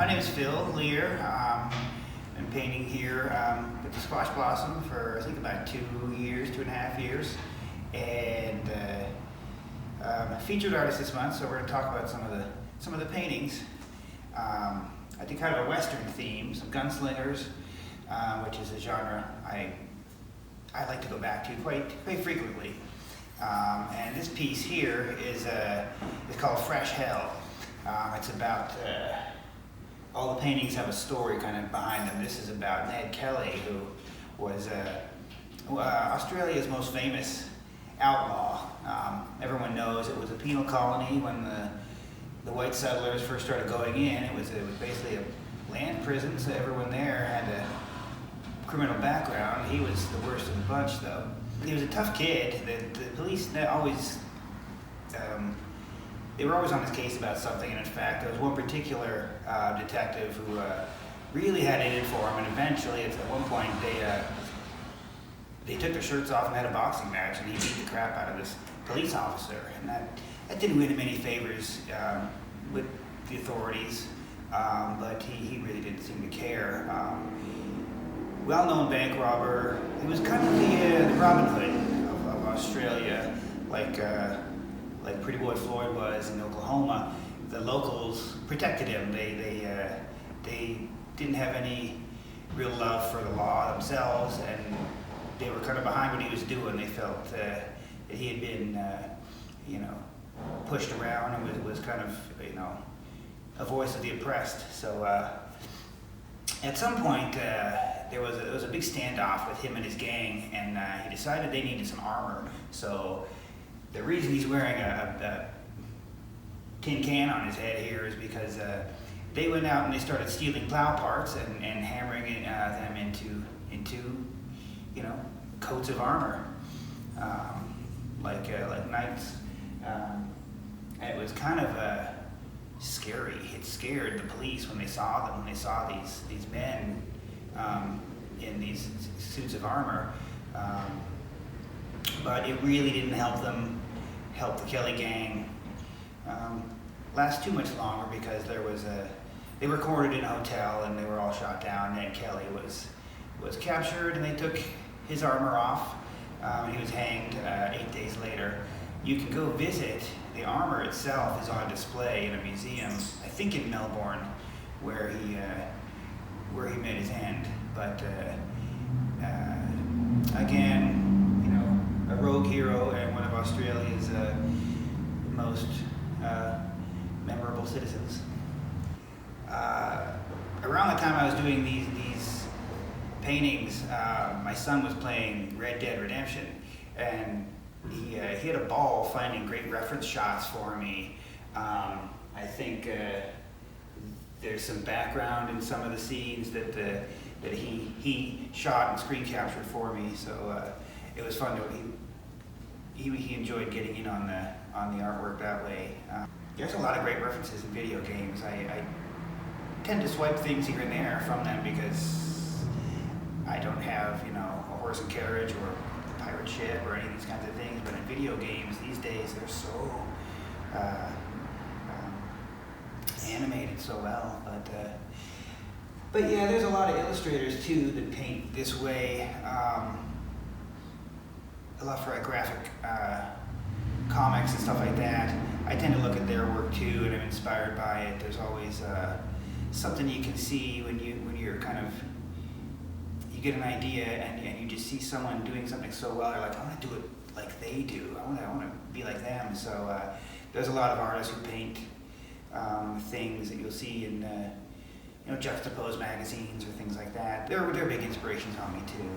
My name is Phil Lear. Been painting here with the Squash Blossom for I think about 2.5 years, and featured artist this month. So we're going to talk about some of the paintings. I did kind of a Western theme, some gunslingers, which is a genre I like to go back to quite frequently. And this piece here is called Fresh Hell. It's about all the paintings have a story kind of behind them. This is about Ned Kelly, who was Australia's most famous outlaw. Everyone knows it was a penal colony when the white settlers first started going in. It was basically a land prison, so everyone there had a criminal background. He was the worst of the bunch, though. He was a tough kid. The police always, they were always on his case about something, and in fact, there was one particular detective who really had it in for him, and eventually, at one point, they took their shirts off and had a boxing match, and he beat the crap out of this police officer, and that didn't win him any favors with the authorities, but he really didn't seem to care. Well-known bank robber. He was kind of the Robin Hood of Australia, like Pretty Boy Floyd was in Oklahoma. The locals protected him. They didn't have any real love for the law themselves, and they were kind of behind what he was doing. They felt that he had been, pushed around and was kind of, a voice of the oppressed. So at some point, there was a big standoff with him and his gang, and he decided they needed some armor. So the reason he's wearing a tin can on his head here is because they went out and they started stealing plow parts and hammering them into coats of armor, like knights. And it was kind of scary. It scared the police when they saw them. When they saw these men in these suits of armor, but it really didn't help the Kelly gang last too much longer, because they were cornered in a hotel and they were all shot down. Ned Kelly was captured and they took his armor off. He was hanged 8 days later. You can go visit. The armor itself is on display in a museum, I think in Melbourne, where he met his end. But again, a rogue hero and one of Australia's most memorable citizens. Around the time I was doing these paintings, my son was playing Red Dead Redemption, and he had a ball finding great reference shots for me. I think there's some background in some of the scenes that he shot and screen captured for me. So it was fun. He enjoyed getting in on the artwork that way. There's a lot of great references in video games. I tend to swipe things here and there from them because I don't have a horse and carriage or a pirate ship or any of these kinds of things. But in video games these days, they're so animated so well. But yeah, there's a lot of illustrators too that paint this way. A lot for graphic comics and stuff like that. I tend to look at their work too, and I'm inspired by it. There's always something you can see when you're kind of, you get an idea and you just see someone doing something so well. You're like, I want to do it like they do. I want to be like them. So there's a lot of artists who paint things that you'll see in juxtaposed magazines or things like that. They're big inspirations on me too.